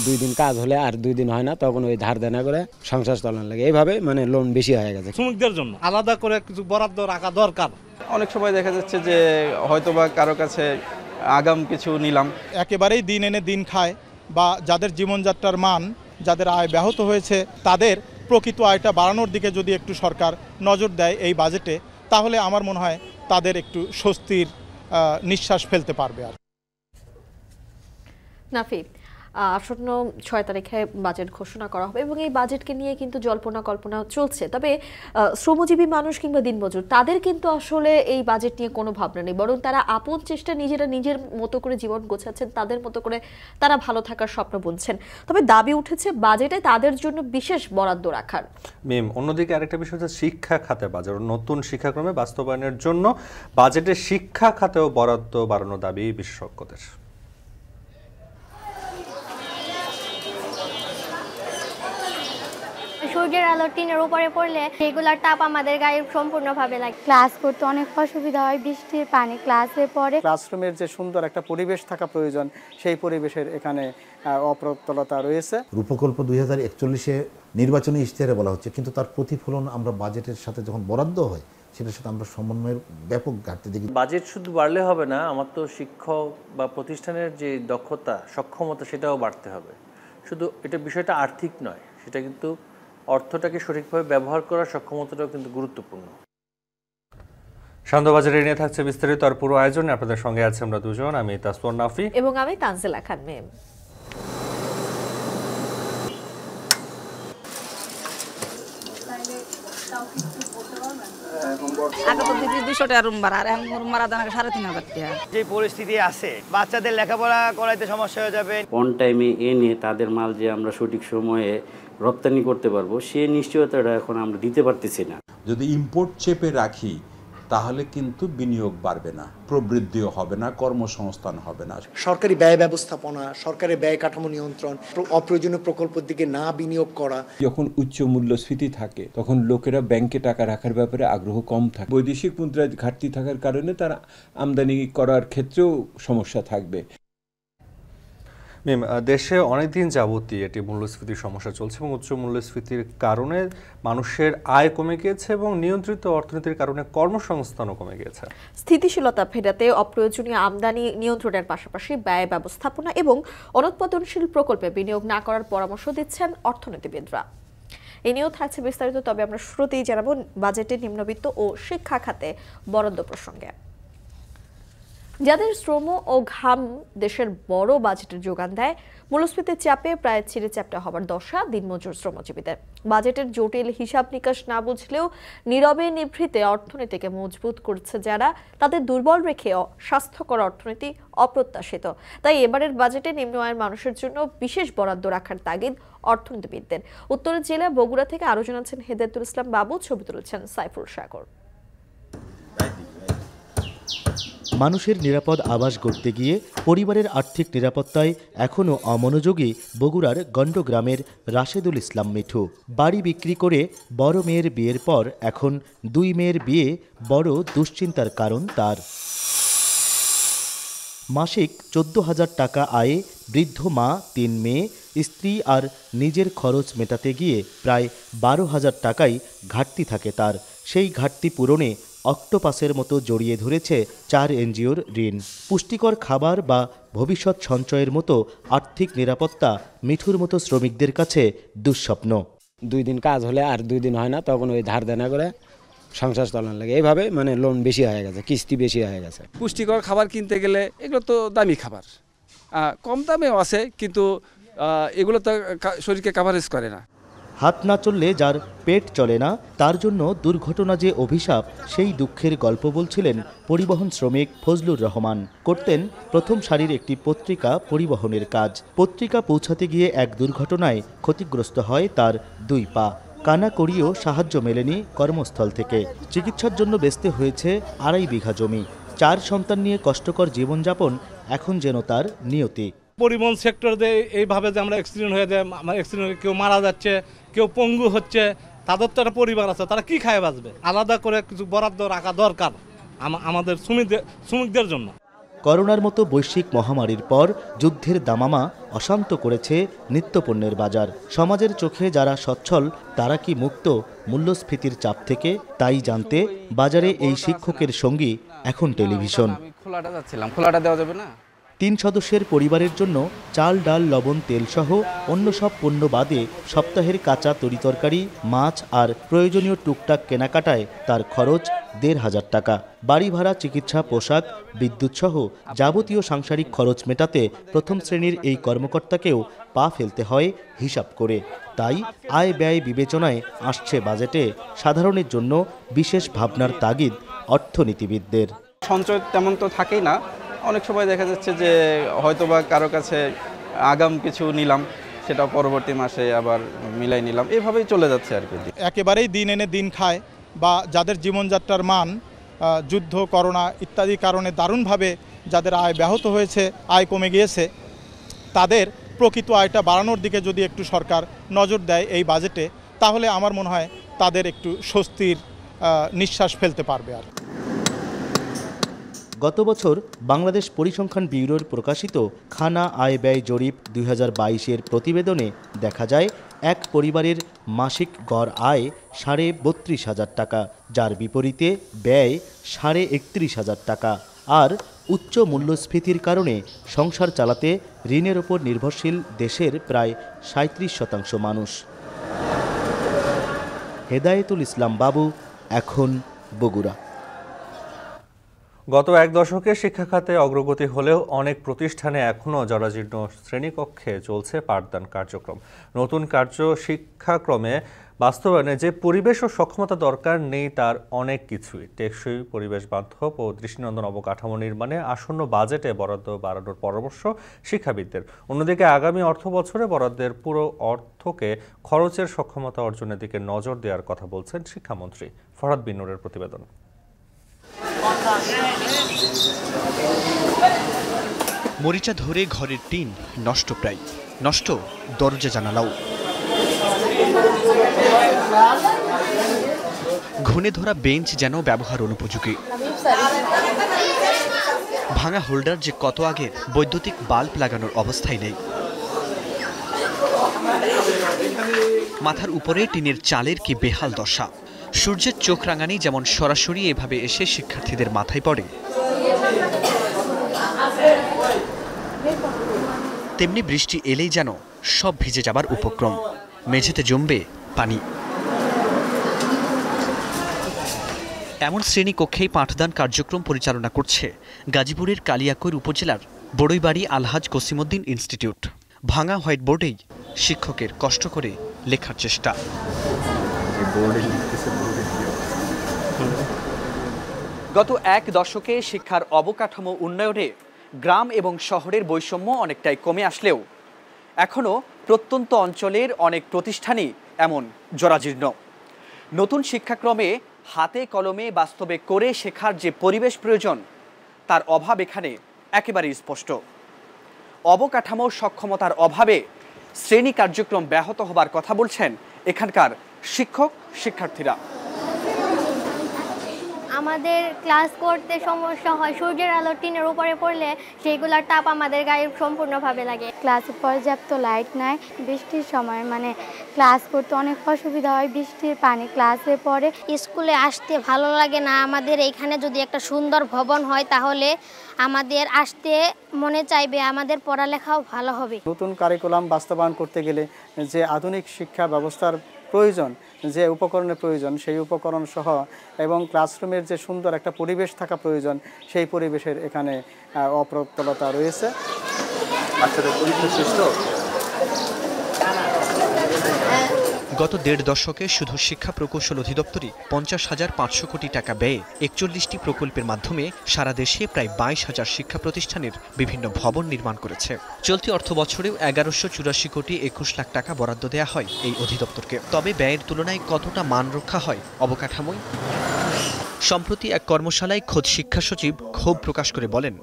2 দিন কাজ হলে আর 2 দিন হয় না, তখন ওই ধার দেনা করে সংসার চালানো লাগে। এইভাবে মানে লোন বেশি হয়ে গেছে। শ্রমিকদের জন্য আলাদা করে কিছু বরাদ্দ রাখা দরকার। অনেক সময় দেখা যাচ্ছে যে হয়তোবা কারো কাছে আগাম কিছু নিলাম, একেবারেই দিন এনে দিন খায় বা যাদের জীবনযাত্রার মান, যাদের আয় ব্যাহত হয়েছে, তাদের প্রকৃত আয়টা বাড়ানোর দিকে যদি একটু সরকার নজর দেয় এই বাজেটে, তাহলে আমার মনে হয় তাদের একটু স্বস্তির নিঃশ্বাস ফেলতে পারবে। আর নাফি, আসন্ন 6 তারিখে বাজেট ঘোষণা করা হবে এবং এই বাজেটকে নিয়ে কিন্তু জল্পনা কল্পনা চলছে। তবে শ্রমজীবী মানুষ কিংবা দিনমজুর তাদের কিন্তু আসলে এই বাজেট নিয়ে কোনো ভাবনা নেই, বরং তারা আপন চেষ্টা নিজেরা নিজের মতো করে জীবন গোছাচ্ছেন, তাদের মতো করে তারা ভালো থাকার স্বপ্ন বুনছেন। তবে দাবি উঠেছে বাজেটে তাদের জন্য বিশেষ বরাদ্দ রাখার। অন্যদিকে আরেকটা বিষয় হচ্ছে শিক্ষা খাতে বাজেট নতুন শিক্ষাক্রমে বাস্তবায়নের জন্য বাজেটে শিক্ষা খাতেও বরাদ্দ বাড়ানোর দাবি বিশেষজ্ঞদের। সূর্যের আলো টিনের উপরে পড়লে রেগুলার তাপ আমাদের গায়ে সম্পূর্ণভাবে লাগে। ক্লাস করতে অনেক অসুবিধা হয়, বৃষ্টির পানি ক্লাসে পড়ে। ক্লাসরুমের যে সুন্দর একটা পরিবেশ থাকা প্রয়োজন, সেই পরিবেশের এখানে অপ্রতুলতা রয়েছে। রূপকল্প 2041-এ নির্বাচনী ইশতেহারে বলা হচ্ছে, কিন্তু তার প্রতিফলন আমরা বাজেটের সাথে যখন বরাদ্দ হয় সেটার সাথে আমরা সমন্বয়ের ব্যাপক ঘাটতি দেখি। বাজেট শুধু বাড়লে হবে না, আমার তো শিক্ষক বা প্রতিষ্ঠানের যে দক্ষতা সক্ষমতা সেটাও বাড়তে হবে। শুধু এটা বিষয়টা আর্থিক নয়, সেটা কিন্তু অর্থটাকে সঠিকভাবে ব্যবহার করার সক্ষমতাটাও কিন্তু গুরুত্বপূর্ণ। সান্ধ্যবাজারে নিয়ে থাকছে বিস্তারিত আর পুরো আয়োজনে আপনাদের সঙ্গে আছে আমরা দুজন, আমি তাসফর নাফি এবং আমি তানজিলা খান মেম। যে পরিস্থিতি আছে, বাচ্চাদের লেখাপড়া করাইতে সমস্যা হয়ে যাবে। অন টাইমে এনে তাদের মাল যে আমরা সঠিক সময়ে রপ্তানি করতে পারবো, সে নিশ্চয়তাটা এখন আমরা দিতে পারতেছি না। যদি ইম্পোর্ট চেপে রাখি তাহলে কিন্তু বিনিয়োগ বাড়বে না, প্রবৃদ্ধিও হবে না, কর্মসংস্থান হবে না। সরকারি ব্যয় ব্যবস্থাপনা, সরকারের ব্যয় কাঠামো নিয়ন্ত্রণ, অপ্রয়োজনীয় প্রকল্পের দিকে না বিনিয়োগ করা। যখন উচ্চ মূল্যস্ফীতি থাকে তখন লোকেরা ব্যাংকে টাকা রাখার ব্যাপারে আগ্রহ কম থাকে। বৈদেশিক মুদ্রার ঘাটতি থাকার কারণে তারা আমদানি করার ক্ষেত্রেও সমস্যা থাকবে। দেশে অনেকদিন যাবতীয় এটি মূল্যস্ফীতির সমস্যা চলছে এবং উচ্চ মূল্যস্ফীতির কারণে মানুষের আয় কমে গিয়েছে এবং নিয়ন্ত্রিত অর্থনীতির কারণে কর্মসংস্থানও কমে গিয়েছে। স্থিতিশীলতা ফেরাতে অপ্রয়োজনীয় আমদানি নিয়ন্ত্রণের পাশাপাশি ব্যয় ব্যবস্থাপনা এবং অনুৎপাদনশীল প্রকল্পে বিনিয়োগ না করার পরামর্শ দিচ্ছেন অর্থনীতিবিদরা। এ নিয়েও থাকছে বিস্তারিত, তবে আমরা শুরুতেই জানাবো বাজেটে নিম্নবিত্ত ও শিক্ষা খাতে বরাদ্দ প্রসঙ্গে। যাদের শ্রম ও ঘাম দেশের বড় বাজেটের যোগান দেয়, মূল্যস্ফীতির চাপে প্রায় ছিঁড়ে চ্যাপ্টা হবার দশা দিনমজুর শ্রমজীবীদের। বাজেটের জটিল হিসাব নিকাশ না বুঝলেও নীরবে নিভৃতে অর্থনীতিকে মজবুত করছে যারা, তাদের দুর্বল রেখে স্বাস্থ্যকর অর্থনীতি অপ্রত্যাশিত। তাই এবারের বাজেটে নিম্ন আয়ের মানুষের জন্য বিশেষ বরাদ্দ রাখার তাগিদ অর্থনীতিবিদদের। উত্তরের জেলা বগুড়া থেকে আরো জানাচ্ছেন হেদায়েতুল ইসলাম বাবু, ছবি তুলেছেন সাইফুল সাগর। মানুষের নিরাপদ আবাস গড়তে গিয়ে পরিবারের আর্থিক নিরাপত্তায় এখনও অমনোযোগী বগুড়ার গণ্ডগ্রামের রাশেদুল ইসলাম মিঠু। বাড়ি বিক্রি করে বড় মেয়ের বিয়ের পর এখন 2 মেয়ের বিয়ে বড় দুশ্চিন্তার কারণ তার। মাসিক 14,000 টাকা আয়ে বৃদ্ধ মা, 3 মেয়ে, স্ত্রী আর নিজের খরচ মেটাতে গিয়ে প্রায় 12,000 টাকাই ঘাটতি থাকে তার। সেই ঘাটতি পূরণে অক্টোপাসের মতো জড়িয়ে ধরেছে 4 এনজিওর ঋণ। পুষ্টিকর খাবার বা ভবিষ্যৎ সঞ্চয়ের মতো আর্থিক নিরাপত্তা মিঠুর মতো শ্রমিকদের কাছে দুঃস্বপ্ন। 2 দিন কাজ হলে আর 2 দিন হয় না, তখন ওই ধার দেনা করে সংসার চালানো লাগে। এইভাবে মানে লোন বেশি হয়ে গেছে, কিস্তি বেশি হয়ে গেছে। পুষ্টিকর খাবার কিনতে গেলে এগুলো তো দামি খাবার, কম দামেও আছে, কিন্তু এগুলো তো শরীরকে কাভারেজ করে না। হাত না চললে যার পেট চলে না, তার জন্য দুর্ঘটনা যে অভিশাপ, সেই দুঃখের গল্প বলছিলেন পরিবহন শ্রমিক ফজলুর রহমান। করতেন প্রথম সারির একটি পত্রিকা পরিবহনের কাজ। পত্রিকা পৌঁছাতে গিয়ে এক দুর্ঘটনায় ক্ষতিগ্রস্ত হয় তার 2 পা। কানা করিয়েও সাহায্য মেলেনি কর্মস্থল থেকে। চিকিৎসার জন্য বেচতে হয়েছে 2.5 বিঘা জমি। 4 সন্তান নিয়ে কষ্টকর জীবনযাপন এখন যেন তার নিয়তি। পরিবহন সেক্টরে এইভাবে যে আমরা অ্যাক্সিডেন্ট হয়ে যায়, আমার অ্যাক্সিডেন্টে কেউ মারা যাচ্ছে, কেউ পঙ্গু হচ্ছে, তাদের তো একটা পরিবার আছে, তারা কি খায় বাঁচবে? আলাদা করে কিছু বরাদ্দ রাখা দরকার আমাদের শ্রমিকদের জন্য। করোনার মতো বৈশ্বিক মহামারীর পর যুদ্ধের দামামা অশান্ত করেছে নিত্যপণ্যের বাজার। সমাজের চোখে যারা সচ্ছল তারা কি মুক্ত মূল্যস্ফীতির চাপ থেকে, তাই জানতে বাজারে এই শিক্ষকের সঙ্গী এখন টেলিভিশন। খোলাটা যাচ্ছিলাম, খোলাটা দেওয়া যাবে না? 3 সদস্যের পরিবারের জন্য চাল, ডাল, লবণ, তেল সহ অন্য সব পণ্য বাদে সপ্তাহের কাঁচা তরিতরকারি, মাছ আর প্রয়োজনীয় টুকটাক কেনাকাটায় তার খরচ 1,500 টাকা। বাড়ি ভাড়া, চিকিৎসা, পোশাক, বিদ্যুৎ সহ যাবতীয় সাংসারিক খরচ মেটাতে প্রথম শ্রেণীর এই কর্মকর্তাকেও পা ফেলতে হয় হিসাব করে। তাই আয় ব্যয় বিবেচনায় আসছে বাজেটে সাধারণের জন্য বিশেষ ভাবনার তাগিদ অর্থনীতিবিদদের। সঞ্চয় তেমন তো থাকেই না, অনেক সময় দেখা যাচ্ছে যে হয়তোবা কারো কাছে আগাম কিছু নিলাম, সেটা পরবর্তী মাসে আবার মিলাই নিলাম, এভাবেই চলে যাচ্ছে আর কি। একেবারেই দিন এনে দিন খায় বা যাদের জীবনযাত্রার মান যুদ্ধ, করোনা ইত্যাদি কারণে দারুণভাবে যাদের আয় ব্যাহত হয়েছে, আয় কমে গিয়েছে, তাদের প্রকৃত আয়টা বাড়ানোর দিকে যদি একটু সরকার নজর দেয় এই বাজেটে, তাহলে আমার মনে হয় তাদের একটু স্বস্তির নিঃশ্বাস ফেলতে পারবে। আর গত বছর বাংলাদেশ পরিসংখ্যান ব্যুরোর প্রকাশিত খানা আয় ব্যয় জরিপ 2022-এর প্রতিবেদনে দেখা যায় এক পরিবারের মাসিক গড় আয় 32,500 টাকা, যার বিপরীতে ব্যয় 31,500 টাকা। আর উচ্চ মূল্যস্ফীতির কারণে সংসার চালাতে ঋণের ওপর নির্ভরশীল দেশের প্রায় 37% মানুষ। হেদায়েতুল ইসলাম বাবু, এখন বগুড়া। গত এক দশকে শিক্ষা খাতে অগ্রগতি হলেও অনেক প্রতিষ্ঠানে এখনও জরাজীর্ণ শ্রেণীকক্ষে চলছে পাঠদান কার্যক্রম। নতুন শিক্ষাক্রমে বাস্তবায়নে যে পরিবেশ ও সক্ষমতা দরকার নেই তার অনেক কিছুই। টেকসই, পরিবেশ বান্ধব ও দৃষ্টিনন্দন অবকাঠামো নির্মাণে আসন্ন বাজেটে বরাদ্দ বাড়ানোর পরামর্শ শিক্ষাবিদদের। অন্যদিকে আগামী অর্থ বছরে বরাদ্দের পুরো অর্থকে খরচের সক্ষমতা অর্জনের দিকে নজর দেওয়ার কথা বলছেন শিক্ষামন্ত্রী। ফরহাদ বিন নূরের প্রতিবেদন। মরিচা ধরে ঘরের টিন নষ্ট, প্রায় নষ্ট দরজা জানালাও। ঘুণে ধরা বেঞ্চ যেন ব্যবহার অনুপযোগী। ভাঙা হোল্ডার যে কত আগের, বৈদ্যুতিক বাল্ব লাগানোর অবস্থায় নেই। মাথার উপরে টিনের চালের কি বেহাল দশা। সূর্যের চোখ রাঙানি যেমন সরাসরি এভাবে এসে শিক্ষার্থীদের মাথায় পড়ে, তেমনি বৃষ্টি এলেই যেন সব ভিজে যাবার উপক্রম। মেঝেতে জমবে পানি। এমন শ্রেণীকক্ষেই পাঠদান কার্যক্রম পরিচালনা করছে গাজীপুরের কালিয়াকৈর উপজেলার বড়ইবাড়ি আলহাজ কসিমউদ্দিন ইনস্টিটিউট। ভাঙা হোয়াইট বোর্ডেই শিক্ষকের কষ্ট করে লেখার চেষ্টা। গত এক দশকে শিক্ষার অবকাঠামো উন্নয়নে গ্রাম এবং শহরের বৈষম্য অনেকটাই কমে আসলেও এখনও প্রত্যন্ত অঞ্চলের অনেক প্রতিষ্ঠানই এমন জরাজীর্ণ। নতুন শিক্ষাক্রমে হাতে কলমে বাস্তবে করে শেখার যে পরিবেশ প্রয়োজন তার অভাব এখানে একেবারেই স্পষ্ট। অবকাঠামো সক্ষমতার অভাবে শ্রেণী কার্যক্রম ব্যাহত হবার কথা বলছেন এখানকার শিক্ষক শিক্ষার্থীরা। আমাদের ক্লাস করতে সমস্যা হয়, সূর্যের আলো টিনের উপরে পড়লে সেইগুলোর তাপ আমাদের গায়ে সম্পূর্ণভাবে লাগে। ক্লাসে পর্যাপ্ত লাইট নাই, বৃষ্টির সময় ক্লাস করতে অনেক অসুবিধা হয়। বৃষ্টির পানি ক্লাসে পড়ে। স্কুলে আসতে ভালো লাগে না। আমাদের এইখানে যদি একটা সুন্দর ভবন হয় তাহলে আমাদের আসতে মনে চাইবে, আমাদের পড়ালেখাও ভালো হবে। নতুন কারিকুলাম বাস্তবায়ন করতে গেলে যে আধুনিক শিক্ষা ব্যবস্থার প্রয়োজন, যে উপকরণের প্রয়োজন, সেই উপকরণ সহ এবং ক্লাসরুমের যে সুন্দর একটা পরিবেশ থাকা প্রয়োজন, সেই পরিবেশের এখানে অপ্রতুলতা রয়েছে। গত দেড় দশকে শুধু শিক্ষা প্রকৌশল অধিদপ্তরই 50,500 কোটি টাকা ব্যয়ে 41টি প্রকল্পের মাধ্যমে সারা দেশে প্রায় 22,000 শিক্ষা প্রতিষ্ঠানের বিভিন্ন ভবন নির্মাণ করেছে। চলতি অর্থ বছরেও 1184 কোটি 21 লাখ টাকা বরাদ্দ দেওয়া হয় এই অধিদপ্তরকে। তবে ব্যয়ের তুলনায় কতটা মান রক্ষা হয় অবকাঠামোয়? সম্প্রতি এক কর্মশালায় খোদ শিক্ষা সচিব ক্ষোভ প্রকাশ করে বলেন,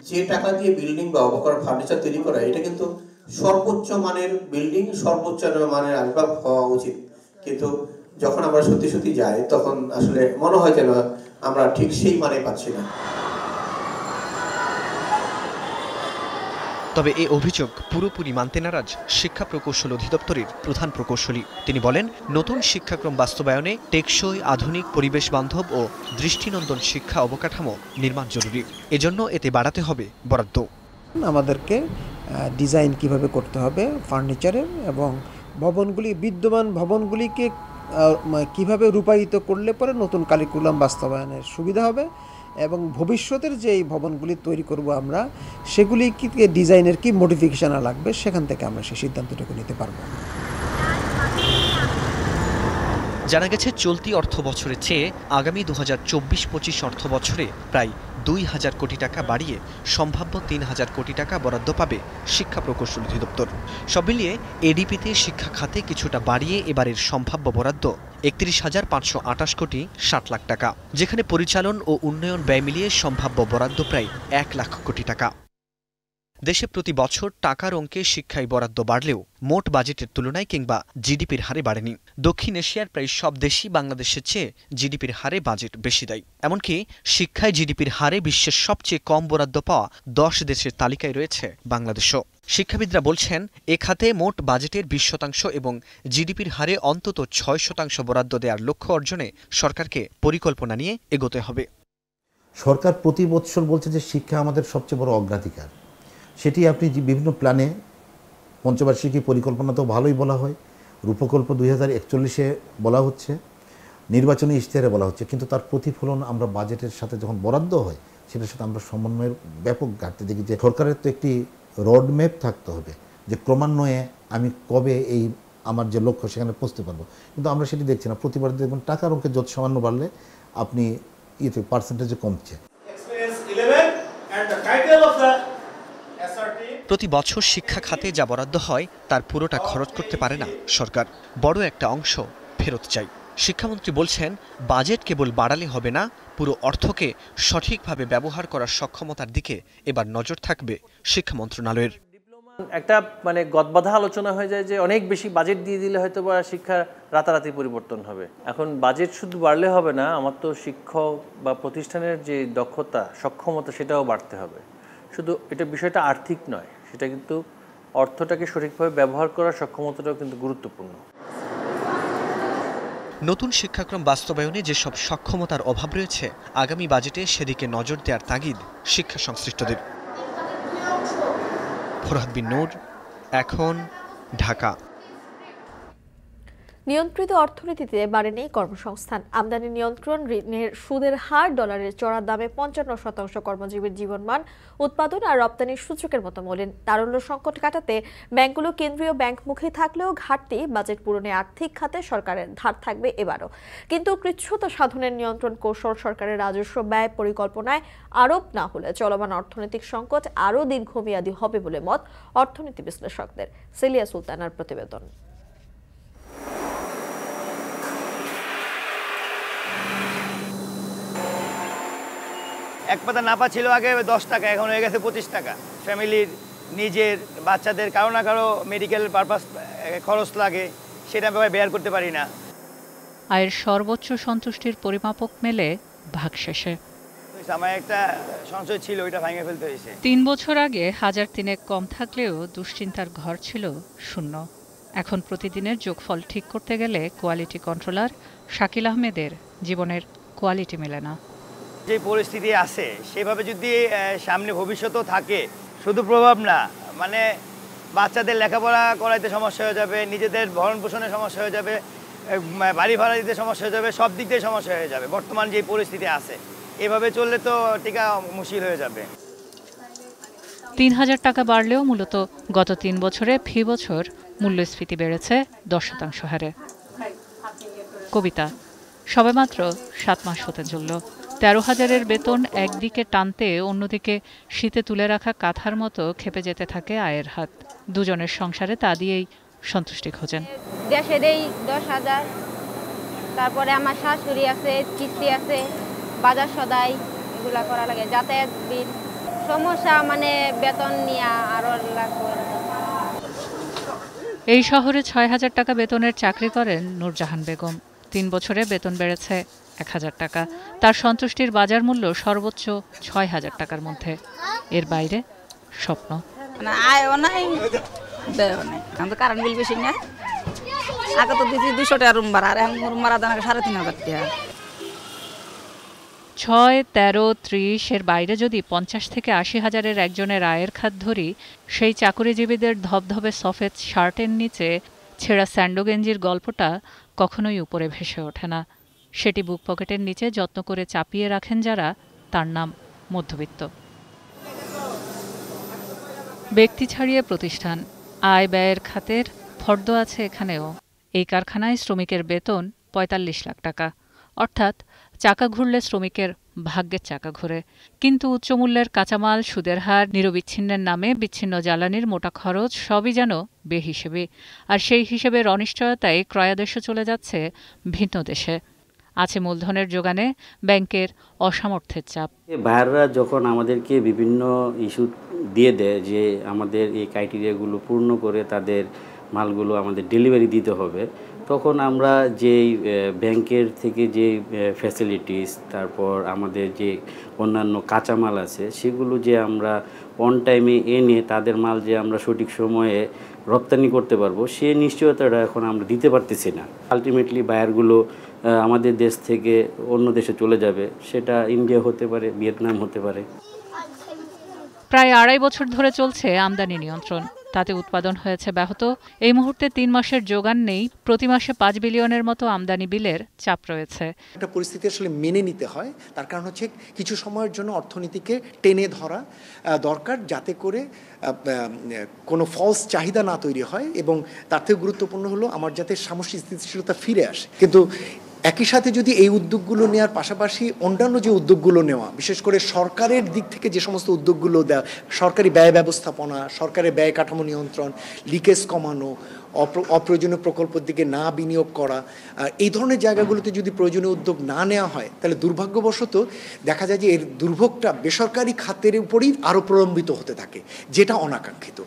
যে টাকা দিয়ে বিল্ডিং বা অবকাঠামো ফার্নিচার তৈরি করা, এটা কিন্তু সর্বোচ্চ মানের বিল্ডিং, সর্বোচ্চ মানের আসবাব হওয়া উচিত। কিন্তু যখন আমরা সত্যি সত্যি যাই তখন আসলে মনে হয় যেন আমরা ঠিক সেই মানে পাচ্ছি না। তবে এই অভিযোগ পুরোপুরি মানতে নারাজ শিক্ষা প্রকৌশল অধিদপ্তরের প্রধান প্রকৌশলী। তিনি বলেন, নতুন শিক্ষাক্রম বাস্তবায়নে টেকসই, আধুনিক, পরিবেশ বান্ধব ও দৃষ্টিনন্দন শিক্ষা অবকাঠামো নির্মাণ জরুরি। এজন্য এতে বাড়াতে হবে বরাদ্দ। আমাদেরকে ডিজাইন কিভাবে করতে হবে ফার্নিচারের, এবং বিদ্যমান ভবনগুলিকে কিভাবে রূপায়িত করলে পরে নতুন কারিকুলাম বাস্তবায়নের সুবিধা হবে, এবং ভবিষ্যতের যে এই ভবনগুলি তৈরি করব আমরা, সেগুলি কি ডিজাইনের কি মডিফিকেশন লাগবে, সেখান থেকে আমরা সেই সিদ্ধান্তটুকু নিতে পারব। জানা গেছে, চলতি অর্থ বছরের চেয়ে আগামী 2024-25 অর্থ বছরে প্রায় 2000 কোটি টাকা বাড়িয়ে সম্ভাব্য 3000 কোটি টাকা বরাদ্দ পাবে শিক্ষা প্রকৌশল অধিদপ্তর। সব মিলিয়ে এডিপিতে শিক্ষা খাতে কিছুটা বাড়িয়ে এবারের সম্ভাব্য বরাদ্দ 31,528 কোটি 60 লাখ টাকা, যেখানে পরিচালন ও উন্নয়ন ব্যয় মিলিয়ে সম্ভাব্য বরাদ্দ প্রায় 1 লাখ কোটি টাকা। দেশে প্রতি বছর টাকার অঙ্কে শিক্ষায় বরাদ্দ বাড়লেও মোট বাজেটের তুলনায় কিংবা জিডিপির হারে বাড়েনি। দক্ষিণ এশিয়ার প্রায় সব দেশই বাংলাদেশের চেয়ে জিডিপির হারে বাজেট বেশি দেয়। এমনকি শিক্ষায় জিডিপির হারে বিশ্বের সবচেয়ে কম বরাদ্দ পাওয়া 10 দেশের তালিকায় রয়েছে বাংলাদেশও। শিক্ষাবিদরা বলছেন, এ খাতে মোট বাজেটের 20% এবং জিডিপির হারে অন্তত 6% বরাদ্দ দেওয়ার লক্ষ্য অর্জনে সরকারকে পরিকল্পনা নিয়ে এগোতে হবে। সরকার প্রতি বছর বলছে যে শিক্ষা আমাদের সবচেয়ে বড় অগ্রাধিকার। সেটি আপনি বিভিন্ন প্ল্যানে, পঞ্চবার্ষিকী পরিকল্পনাতেও ভালোই বলা হয়, রূপকল্প 2041-এ বলা হচ্ছে, নির্বাচনী ইশতেহারে বলা হচ্ছে, কিন্তু তার প্রতিফলন আমরা বাজেটের সাথে যখন বরাদ্দ হয় সেটার সাথে আমরা সমন্বয়ের ব্যাপক ঘাটতি দেখি। যে সরকারের তো একটি রোডম্যাপ থাকতে হবে যে ক্রমান্বয়ে আমি কবে এই আমার যে লক্ষ্য সেখানে পৌঁছতে পারবো, কিন্তু আমরা সেটি দেখছি না। প্রতিবার দেখবেন টাকার অঙ্কে যত সামান্য বাড়লে আপনি পার্সেন্টেজে কমছে। প্রতি বছর শিক্ষা খাতে যা বরাদ্দ হয় তার পুরোটা খরচ করতে পারে না সরকার, বড় একটা অংশ ফেরত চাই। শিক্ষামন্ত্রী বলছেন, বাজেট কেবল বাড়ালে হবে না, পুরো অর্থকে সঠিকভাবে ব্যবহার করার সক্ষমতার দিকে এবার নজর থাকবে শিক্ষা মন্ত্রণালয়ের। একটা গদবাধা আলোচনা হয়ে যায় যে অনেক বেশি বাজেট দিয়ে দিলে হয়তো বা শিক্ষা রাতারাতি পরিবর্তন হবে। এখন বাজেট শুধু বাড়লে হবে না, আমার তো শিক্ষক বা প্রতিষ্ঠানের যে দক্ষতা, সক্ষমতা সেটাও বাড়তে হবে। শুধু বিষয়টা আর্থিক নয়, সেটা কিন্তু অর্থটাকে সঠিকভাবে ব্যবহার করার সক্ষমতাটাও কিন্তু গুরুত্বপূর্ণ। নতুন শিক্ষাক্রম বাস্তবায়নে যেসব সক্ষমতার অভাব রয়েছে, আগামী বাজেটে সেদিকে নজর দেওয়ার তাগিদ শিক্ষা সংশ্লিষ্টদের। ফরহাদ বিন নূর, এখন, ঢাকা। নিয়ন্ত্রিত অর্থনীতিতে বাড়েনি কর্মসংস্থান, আমদানি নিয়ন্ত্রণ, ঋণের সুদের হার, ডলারের চড়া দামে 55% কর্মজীবীর জীবনমান, উৎপাদন আর রপ্তানির সূচকের মতো মলিন। তারল্য সংকট কাটাতে ব্যাংকগুলো কেন্দ্রীয় ব্যাংকমুখী থাকলেও ঘাটতি বাজেট পূরণে আর্থিক খাতে সরকারের ধার থাকবে এবারও। কিন্তু কৃচ্ছ্রতা সাধনের নিয়ন্ত্রণ কৌশল সরকারের রাজস্ব ব্যয় পরিকল্পনায় আরোপ না হলে চলমান অর্থনৈতিক সংকট আরও দীর্ঘমেয়াদী হবে বলে মত অর্থনীতি বিশ্লেষকদের। সেলিয়া সুলতানার প্রতিবেদন। এক পাতা নাপা ছিল আগে 10 টাকা, এখন হয়ে গেছে 25 টাকা। ফ্যামিলির, নিজের, বাচ্চাদের কারো না কারো মেডিকেল পারপাস খরচ লাগে, সেটা বেয়ার করতে পারি না। আয়ের সর্বোচ্চ সন্তুষ্টির পরিমাপক মেলে ভাগশেষে। আমার একটা সঞ্চয় ছিল, ওইটা ভেঙে ফেলতে হয়েছে। 3 বছর আগে 1003 কম থাকলেও দুশ্চিন্তার ঘর ছিল শূন্য। এখন প্রতিদিনের যোগফল ঠিক করতে গেলে কোয়ালিটি কন্ট্রোলার শাকিল আহমেদের জীবনের কোয়ালিটি মেলে না। যে পরিস্থিতি আছে সেভাবে যদি সামনে ভবিষ্যতেও থাকে, শুধু প্রভাব না, বাচ্চাদের লেখাপড়া করাইতে সমস্যা হয়ে যাবে, নিজেদের ভরণ পোষণের সমস্যা হয়ে যাবে, বাড়ি ভাড়া দিতে সমস্যা হয়ে যাবে, সব দিক দিয়ে সমস্যা হয়ে যাবে। বর্তমান যে পরিস্থিতি আছে এভাবে চললে তো টিকা মুশকিল হয়ে যাবে। 3000 টাকা বাড়লেও মূলত গত 3 বছরে ফি বছর মূল্যস্ফীতি বেড়েছে 10% হারে। কবিতা, সবেমাত্র 7 মাস হতে চলল। 13,000-এর বেতন একদিকে টানতে অন্যদিকে শীতে তুলে রাখা কাঁথার মতো খেপে যেতে থাকে আয়ের হাত। দুজনের সংসারে তা দিয়েই সন্তুষ্টি খোঁজেন। দেশে দেই 10,000, তারপরে আমার শাশুড়ি আছে, কিস্তি আছে, বাজার সদাই এগুলা করা লাগে, যাতায়াত বিল, সমস্যা বেতন নিয়ে আরো লাগবে। এই শহরে 6,000 টাকা বেতনের চাকরি করেন নূরজাহান বেগম। 3 বছরে বেতন বেড়েছে 1,000 টাকা। তার সন্তুষ্টির বাজার মূল্য সর্বোচ্চ 6,000 টাকার মধ্যে। এর বাইরে স্বপ্ন। মানে আয়ও নাই দেয়ও নাই, এখন তো কারেন্ট বিল বেশি নেয়। আগে তো দিচ্ছি 200 টাকা রুম ভাড়া, আর এখন রুম ভাড়া দেন 3,500 টাকা। 6, 13, 30 এর বাইরে যদি 50 থেকে 80 হাজারের একজনের আয়ের খাত ধরি, সেই চাকুরিজীবীদের ধবধবে সফেদ শার্টের নিচে ছেঁড়া স্যান্ডো গেঞ্জির গল্পটা কখনোই উপরে ভেসে ওঠে না। সেটি বুক পকেটের নিচে যত্ন করে চাপিয়ে রাখেন যারা, তার নাম মধ্যবিত্ত। ব্যক্তি ছাড়িয়ে প্রতিষ্ঠান, আয় ব্যয়ের খাতের ফর্দ আছে এখানেও। এই কারখানায় শ্রমিকের বেতন 45 লাখ টাকা, অর্থাৎ চাকা ঘুরলে শ্রমিকের ভাগ্যের চাকা ঘুরে। কিন্তু উচ্চমূল্যের কাঁচামাল, সুদের হার, নিরবিচ্ছিন্নের নামে বিচ্ছিন্ন জ্বালানির মোটা খরচ সবই যেন বেহিসেবি। আর সেই হিসেবের অনিশ্চয়তায় ক্রয়াদেশও চলে যাচ্ছে ভিন্ন দেশে। আছে মূলধনের যোগানে ব্যাংকের অসামর্থ্যের চাপ। বায়াররা যখন আমাদেরকে বিভিন্ন ইস্যু দিয়ে দেয় যে আমাদের এই ক্রাইটেরিয়াগুলো পূর্ণ করে তাদের মালগুলো আমাদের ডেলিভারি দিতে হবে, তখন আমরা যেই ব্যাংকের থেকে যে ফ্যাসিলিটিস, তারপর আমাদের যে অন্যান্য কাঁচামাল আছে সেগুলো যে আমরা অন টাইমে এনে তাদের মাল যে আমরা সঠিক সময়ে রপ্তানি করতে পারবো, সে নিশ্চয়তাটা এখন আমরা দিতে পারতেছি না। আলটিমেটলি বায়ারগুলো আমাদের দেশ থেকে অন্য দেশে চলে যাবে, সেটা ইন্ডিয়া হতে পারে, ভিয়েতনাম হতে পারে। প্রায় 2.5 বছর ধরে চলছে আমদানি নিয়ন্ত্রণ, তাতে উৎপাদন হয়েছে ব্যাহত। এই মুহূর্তে 3 মাসের যোগান নেই, প্রতি মাসে 5 বিলিয়নের মতো আমদানি বিলের চাপ রয়েছে। একটা পরিস্থিতি আসলে মেনে নিতে হয়, তার কারণ হচ্ছে কিছু সময়ের জন্য অর্থনীতিকে টেনে ধরা দরকার, যাতে করে কোনো ফলস চাহিদা না তৈরি হয়, এবং তার থেকে গুরুত্বপূর্ণ হলো আমার যাতে সামষ্টিক স্থিতিশীলতা ফিরে আসে। কিন্তু একই সাথে যদি এই উদ্যোগগুলো নেওয়ার পাশাপাশি অন্যান্য যে উদ্যোগগুলো নেওয়া, বিশেষ করে সরকারের দিক থেকে যে সমস্ত উদ্যোগগুলো দেওয়া, সরকারি ব্যয় ব্যবস্থাপনা, সরকারের ব্যয় কাঠামো নিয়ন্ত্রণ, লিকেজ কমানো, অপ্রয়োজনীয় প্রকল্পের দিকে না বিনিয়োগ করা, এই ধরনের জায়গাগুলোতে যদি প্রয়োজনীয় উদ্যোগ না নেওয়া হয়, তাহলে দুর্ভাগ্যবশত দেখা যায় যে এর দুর্ভোগটা বেসরকারি খাতের উপরেই আরও প্রলম্বিত হতে থাকে, যেটা অনাকাঙ্ক্ষিত।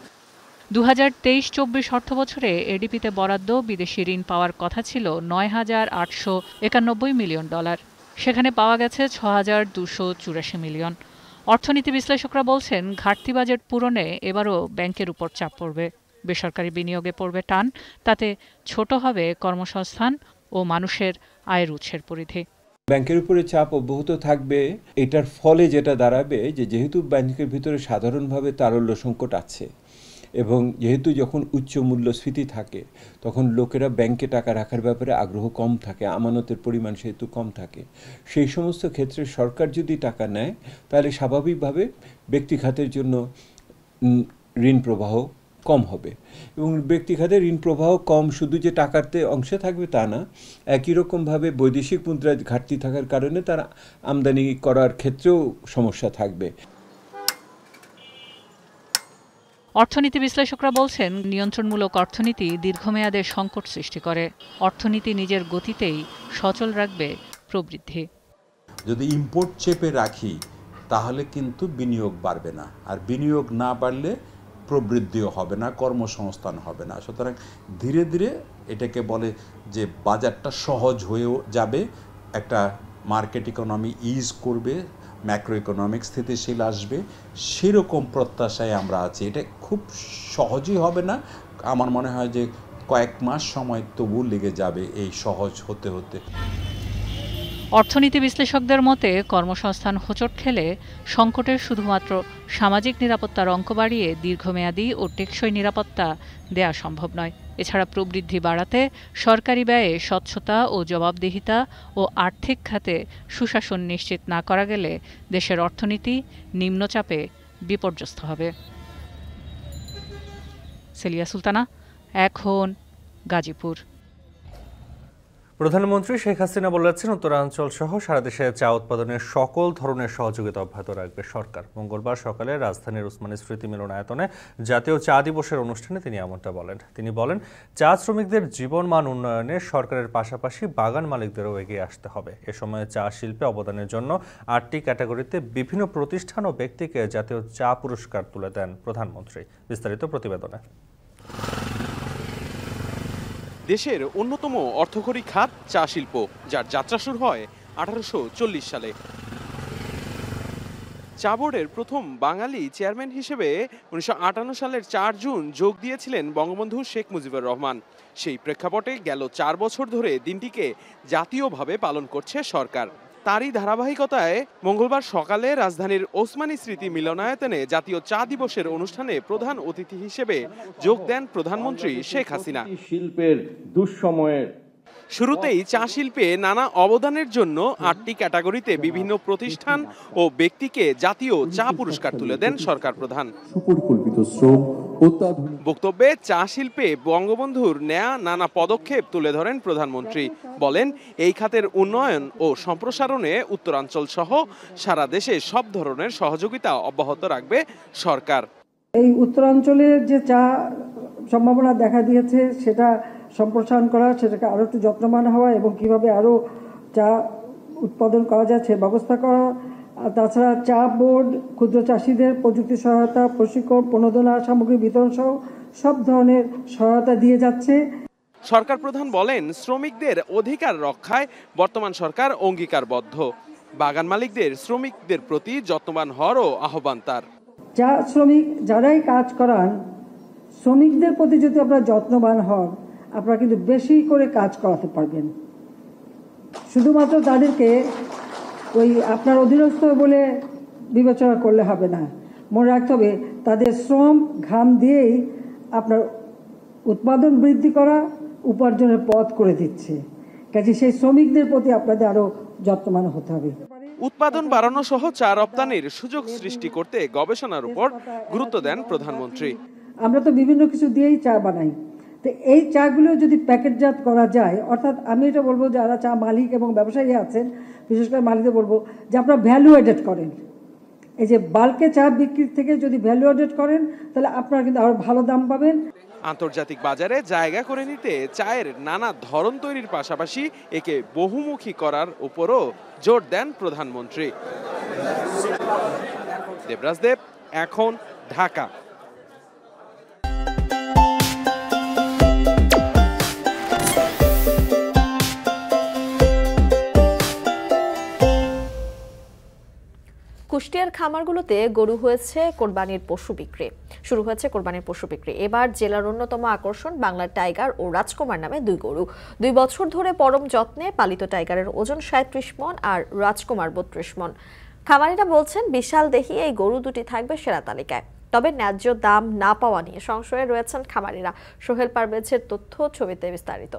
2023-24 অর্থবছরে এডিপিতে বরাদ্দ বিদেশি ঋণ পাওয়ার কথা ছিল $9,891 মিলিয়ন। সেখানে পাওয়া গেছে 6,284 মিলিয়ন। অর্থনীতি বিশ্লেষকরা বলছেন, ঘাটতি বাজেট পূরণে এবারও ব্যাংকের উপর চাপ পড়বে, বেসরকারি বিনিয়োগে পড়বে টান, তাতে ছোট হবে কর্মসংস্থান ও মানুষের আয়ের উৎসের পরিধি। ব্যাংকের উপরে চাপ অব্যাহত থাকবে। এটার ফলে যেটা দাঁড়াবে যে যেহেতু ব্যাংকের ভিতরে সাধারণভাবে তারল্য সংকট আছে, এবং যেহেতু যখন উচ্চ মূল্যস্ফীতি থাকে তখন লোকেরা ব্যাংকে টাকা রাখার ব্যাপারে আগ্রহ কম থাকে, আমানতের পরিমাণ সেহেতু কম থাকে, সেই সমস্ত ক্ষেত্রে সরকার যদি টাকা নেয় তাহলে স্বাভাবিকভাবে ব্যক্তি খাতের জন্য ঋণ প্রবাহ কম হবে। এবং ব্যক্তি খাতে ঋণ প্রবাহ কম শুধু যে টাকাতে অংশে থাকবে তা না, একই রকমভাবে বৈদেশিক মুদ্রার ঘাটতি থাকার কারণে তারা আমদানি করার ক্ষেত্রেও সমস্যা থাকবে। অর্থনীতি বিশ্লেষকরা বলছেন, নিয়ন্ত্রণমূলক অর্থনীতি দীর্ঘমেয়াদে সংকট সৃষ্টি করে। অর্থনীতি নিজের গতিতেই সচল রাখবে প্রবৃদ্ধি। যদি ইম্পোর্ট চেপে রাখি তাহলে কিন্তু বিনিয়োগ বাড়বে না, আর বিনিয়োগ না বাড়লে প্রবৃদ্ধিও হবে না, কর্মসংস্থান হবে না। সুতরাং ধীরে ধীরে এটাকে বলে যে বাজারটা সহজ হয়েও যাবে, একটা মার্কেট ইকোনমি ইজ করবে, ম্যাক্রো ইকোনমিক স্থিতিশীল আসবে, সেরকম প্রত্যাশায় আমরা আছি। এটা খুব সহজই হবে না, আমার মনে হয় যে কয়েক মাস সময় তবু লেগে যাবে এই সহজ হতে হতে। অর্থনীতি বিশ্লেষকদের মতে, কর্মসংস্থান হোঁচট খেলে সংকটের শুধুমাত্র সামাজিক নিরাপত্তার অঙ্ক বাড়িয়ে দীর্ঘমেয়াদী ও টেকসই নিরাপত্তা দেয়া সম্ভব নয়। এছাড়া প্রবৃদ্ধি বাড়াতে সরকারি ব্যয়ে স্বচ্ছতা ও জবাবদিহিতা ও আর্থিক খাতে সুশাসন নিশ্চিত না করা গেলে দেশের অর্থনীতি নিম্নচাপে বিপর্যস্ত হবে। সেলিয়া সুলতানা, এখন গাজীপুর। প্রধানমন্ত্রী শেখ হাসিনা বলেছেন, উত্তরাঞ্চল সহ সারা দেশে চা উৎপাদনের সকল ধরনের সহযোগিতা অব্যাহত রাখবে সরকার। মঙ্গলবার সকালে রাজধানীর উসমানী স্মৃতি মিলনায়তনে জাতীয় চা দিবসের অনুষ্ঠানে তিনি এমনটা বলেন। তিনি বলেন, চা শ্রমিকদের জীবনমান উন্নয়নে সরকারের পাশাপাশি বাগান মালিকদেরও এগিয়ে আসতে হবে। এ সময় চা শিল্পে অবদানের জন্য 8টি ক্যাটাগরিতে বিভিন্ন প্রতিষ্ঠান ও ব্যক্তিকে জাতীয় চা পুরস্কার তুলে দেন প্রধানমন্ত্রী। বিস্তারিত প্রতিবেদনে। দেশের অন্যতম অর্থকরী খাত চা শিল্প, যার যাত্রা শুরু হয় 1840 সালে। চা বোর্ডের প্রথম বাঙালি চেয়ারম্যান হিসেবে 1958 সালের 4 জুন যোগ দিয়েছিলেন বঙ্গবন্ধু শেখ মুজিবুর রহমান। সেই প্রেক্ষাপটে গেল 4 বছর ধরে দিনটিকে জাতীয়ভাবে পালন করছে সরকার। তারই ধারাবাহিকতায় মঙ্গলবার সকালে রাজধানীর ওসমানী স্মৃতি মিলনায়তনে জাতীয় চা দিবসের অনুষ্ঠানে প্রধান অতিথি হিসেবে যোগ দেন প্রধানমন্ত্রী শেখ হাসিনা। শিল্পের দুঃসময়ে শুরুতেই চা শিল্পে নানা অবদানের জন্য 8টি ক্যাটাগরিতে বিভিন্ন প্রতিষ্ঠান ও ব্যক্তিকে জাতীয় চা পুরস্কার তুলে দেন সরকার প্রধান। বক্তব্যে চা শিল্পে বঙ্গবন্ধুর নেয়া নানা পদক্ষেপ তুলে ধরেন প্রধানমন্ত্রী। বলেন, এই খাতের উন্নয়ন ও সম্প্রসারণে উত্তরাঞ্চল সহ সারা দেশে সব ধরনের সহযোগিতা অব্যাহত রাখবে সরকার। এই উত্তরাঞ্চলের যে চা সম্ভাবনা দেখা দিয়েছে সেটা সম্প্রসারণ করা, সেটাকে আরও একটু যত্নবান হওয়া এবং কীভাবে আরও চা উৎপাদন করা যাচ্ছে ব্যবস্থা করা। তাছাড়া চা বোর্ড ক্ষুদ্র চাষিদের প্রযুক্তি সহায়তা, প্রশিক্ষণ, প্রণোদনা সামগ্রী বিতরণ সহ সব ধরনের সহায়তা দিয়ে যাচ্ছে। সরকার প্রধান বলেন, শ্রমিকদের অধিকার রক্ষায় বর্তমান সরকার অঙ্গীকারবদ্ধ। বাগান মালিকদের শ্রমিকদের প্রতি যত্নবান হওয়ারও আহ্বান তার। চা শ্রমিক যারাই কাজ করান, শ্রমিকদের প্রতি যদি আপনারা যত্নবান হন, আপনারা কিন্তু বেশি করে কাজ করাতে পারবেন। শুধুমাত্র তাদেরকে ওই আপনার অধীনস্থ বলে বিবেচনা করলে হবে না। মনে রাখতে হবে তাদের শ্রম ঘাম দিয়েই আপনার উৎপাদন বৃদ্ধি করা, উপার্জনের পথ করে দিচ্ছে। কাজে সেই শ্রমিকদের প্রতি আপনাদের আরও যত্নবান হতে হবে। উৎপাদন বাড়ানো সহ চা রপ্তানির সুযোগ সৃষ্টি করতে গবেষণার উপর গুরুত্ব দেন প্রধানমন্ত্রী। আমরা তো বিভিন্ন কিছু দিয়েই চা বানাই, তো এই চাগুলো যদি প্যাকেটজাত করা যায়, অর্থাৎ আমি এটা বলবো যারা চা মালিক এবং ব্যবসায়ী আছেন, বিশেষ করে মালিকদের বলবো যে আপনারা ভ্যালু এডেড করেন। এই যে বাল্কে চা বিক্রির থেকে যদি ভ্যালু এডেড করেন, তাহলে আপনারা কিন্তু আরো ভালো দাম পাবেন। আন্তর্জাতিক বাজারে জায়গা করে নিতে চায়ের নানা ধরন তৈরির পাশাপাশি একে বহুমুখী করার উপরও জোর দেন প্রধানমন্ত্রী। দেবরাজ দেব, এখন, ঢাকা। কুষ্টিয়ার খামারগুলোতে গরু হয়েছে কোরবানির পশু বিক্রি। শুরু হয়েছে কোরবানির পশু বিক্রি। এবার জেলার অন্যতম আকর্ষণ বাংলার টাইগার ও রাজকুমার নামে 2 গরু। 2 বছর ধরে পরম যত্নে পালিত টাইগারের ওজন 37 মণ আর রাজকুমার 32 মণ। খামারিরা বলছেন, বিশাল দেহি এই গরু দুটি থাকবে সেরা তালিকায়। তবে ন্যায্য দাম না পাওয়া নিয়ে সংশয়ে রয়েছেন খামারিরা। সোহেল পারভেজের তথ্য, ছবিতে বিস্তারিত।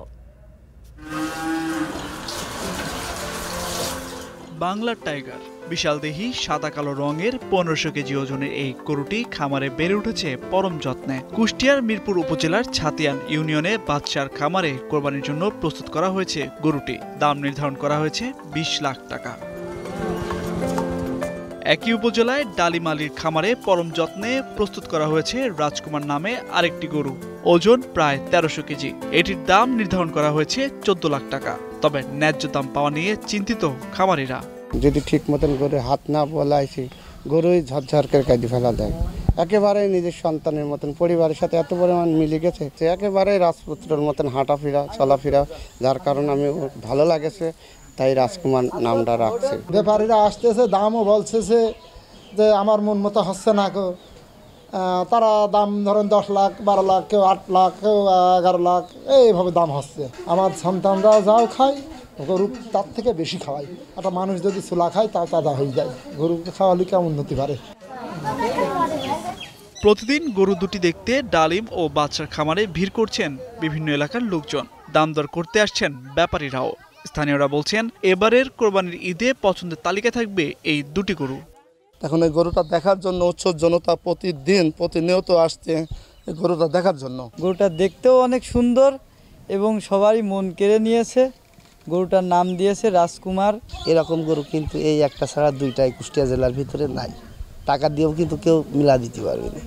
বাংলার টাইগার বিশাল দেহি সাদা কালো রঙের 1500 কেজি ওজনের এই গরুটি খামারে বেড়ে উঠেছে পরম যত্নে। কুষ্টিয়ার মিরপুর উপজেলার ছাতিয়ান ইউনিয়নে বাদশার খামারে কোরবানির জন্য প্রস্তুত করা হয়েছে গরুটি। দাম নির্ধারণ করা হয়েছে 20 লাখ টাকা। একই উপজেলায় ডালিমালির খামারে পরম যত্নে প্রস্তুত করা হয়েছে রাজকুমার নামে আরেকটি গরু। ওজন প্রায় 1300 কেজি। এটির দাম নির্ধারণ করা হয়েছে 14 লাখ টাকা। তবে ন্যায্য দাম পাওয়া নিয়ে চিন্তিত খামারিরা। যদি ঠিক মতন করে হাত না বলাইছি, গরুই ঝরঝর করে কাটি ফেলা দেয়। একেবারে নিজের সন্তানের মতন, পরিবারের সাথে এত পরিমাণ মিলে গেছে যে একেবারে রাজপুত্রের মতন হাঁটাফেরা চলাফেরা, যার কারণে আমি ভালো লাগেছে, তাই রাজকুমার নামটা রাখছে। ব্যাপারীরা আসতেছে, দামও বলছে যে আমার মন মতো হচ্ছে না। তারা দাম ধরেন 10 লাখ, 12 লাখ, কেউ 8 লাখ, কেউ 11 লাখ, এইভাবে দাম হচ্ছে। আমার সন্তানরা যাও খায়, গরু তার থেকে বেশি খাওয়াই। একটা মানুষ যদি চুলা খায় তাও তাজা হয়ে যায়। গরুকে খাওয়ালে কেমন উন্নতি পারে। প্রতিদিন গরু দুটি দেখতে ডালিম ও বাদশার খামারে ভিড় করছেন বিভিন্ন এলাকার লোকজন। দাম দর করতে আসছেন ব্যাপারীরাও। স্থানীয়রা বলছেন, এবারের কোরবানির ঈদে পছন্দের তালিকা থাকবে এই দুটি গরু। এখন এই গরুটা দেখার জন্য উৎসব জনতা প্রতিনিয়ত আসছে এই গরুটা দেখার জন্য। গরুটা দেখতেও অনেক সুন্দর এবং সবারই মন কেড়ে নিয়েছে। গরুটার নাম দিয়েছে রাজকুমার। এরকম গরু কিন্তু এই একটা ছাড়া 2টাই কুষ্টিয়া জেলার ভিতরে নাই। টাকা দিয়েও কিন্তু কেউ মিলা দিতে পারবে না।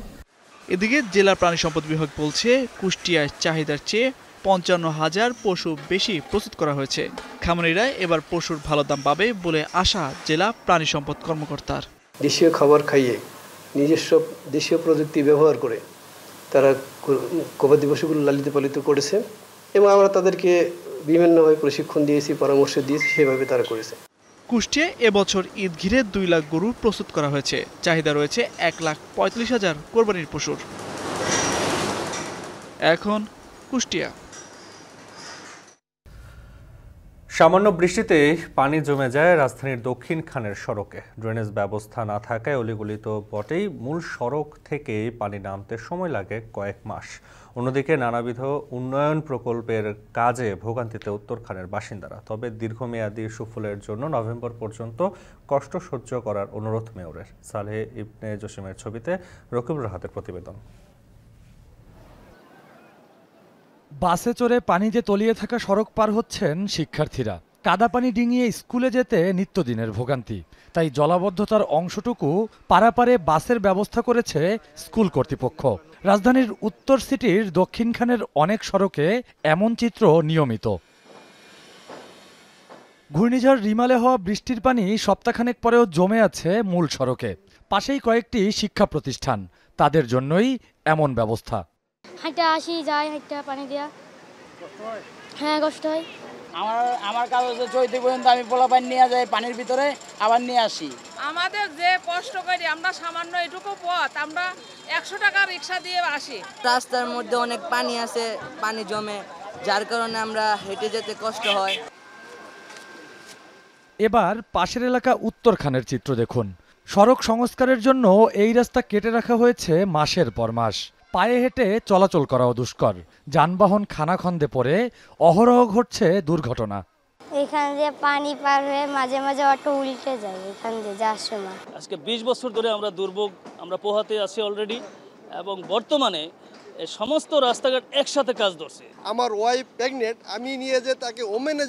এদিকে জেলা প্রাণী সম্পদ বিভাগ বলছে, কুষ্টিয়ার চাহিদার চেয়ে 55,000 পশু বেশি প্রস্তুত করা হয়েছে। খামারিরা এবার পশুর ভালো দাম পাবে বলে আশা জেলা প্রাণী সম্পদ কর্মকর্তার। দেশীয় খাবার খাইয়ে নিজস্ব দেশীয় প্রযুক্তি ব্যবহার করে তারা গবাদি পশুগুলো লালিত পালিত করেছে এবং আমরা তাদেরকে বিভিন্নভাবে প্রশিক্ষণ দিয়েছি, পরামর্শ দিয়েছি, সেভাবে তারা করেছে। কুষ্টিয়ায় এবছর ঈদ ঘিরে 2 লাখ গরু প্রস্তুত করা হয়েছে। চাহিদা রয়েছে 1,45,000 কোরবানির পশুর। এখন কুষ্টিয়া। সামান্য বৃষ্টিতে পানি জমে যায় রাজধানীর দক্ষিণখানের সড়কে। ড্রেনেজ ব্যবস্থা না থাকায় অলিগলি তো বটেই, মূল সড়ক থেকে পানি নামতে সময় লাগে কয়েক মাস। অন্যদিকে নানাবিধ উন্নয়ন প্রকল্পের কাজে ভোগান্তিতে উত্তরখানের বাসিন্দারা। তবে দীর্ঘমেয়াদী সুফলের জন্য নভেম্বর পর্যন্ত কষ্ট সহ্য করার অনুরোধ মেয়রের। সালেহ ইবনে জসিমের ছবিতে রকিবুল রাহাতের প্রতিবেদন। বাসে চড়ে পানিতে তলিয়ে থাকা সড়ক পার হচ্ছেন শিক্ষার্থীরা। কাদা পানি ডিঙিয়ে স্কুলে যেতে নিত্যদিনের ভোগান্তি। তাই জলাবদ্ধতার অংশটুকু পারাপারে বাসের ব্যবস্থা করেছে স্কুল কর্তৃপক্ষ। রাজধানীর উত্তর সিটির দক্ষিণখানের অনেক সড়কে এমন চিত্র নিয়মিত। ঘূর্ণিঝড় রিমালে হওয়া বৃষ্টির পানি সপ্তাহখানেক পরেও জমে আছে মূল সড়কে। পাশেই কয়েকটি শিক্ষা প্রতিষ্ঠান, তাদের জন্যই এমন ব্যবস্থা। হাইটা আসি যায়, হাইটা পানি দিয়া। হ্যাঁ, কষ্ট হয়। আমার কাজ হচ্ছে চৈতি পর্যন্ত আমি পোলা পানি নিয়ে যাই পানির ভিতরে, আবার নিয়ে আসি। আমাদের যে কষ্ট করি আমরা সামান্য এটুকু পথ আমরা 100 টাকা রিক্সা দিয়ে আসি। রাস্তার মধ্যে অনেক পানি আছে, পানি জমে, যার কারণে আমরা হেঁটে যেতে কষ্ট হয়। এবার পাশের এলাকা উত্তরখানের চিত্র দেখুন। সড়ক সংস্কারের জন্য এই রাস্তা কেটে রাখা হয়েছে মাসের পর মাস। পায়ে হেঁটে চলাচল করাও দুষ্কর। যানবাহন খানাখন্দে পড়ে অহরহ ঘটছে দুর্ঘটনা। এখান দিয়ে পানি পার হয়ে মাঝে মাঝে অটো উল্টে যায় এখান দিয়ে যাওয়ার সময়। আজকে 20 বছর ধরে আমরা দুর্ভোগ আমরা পোহাতে আছি অলরেডি, এবং বর্তমানে সমস্ত রাস্তাঘাট একসাথে কাজ ধরছে। আমার ওয়াইফ প্রেগনেন্ট, আমি নিয়ে যে তাকে ওমেনে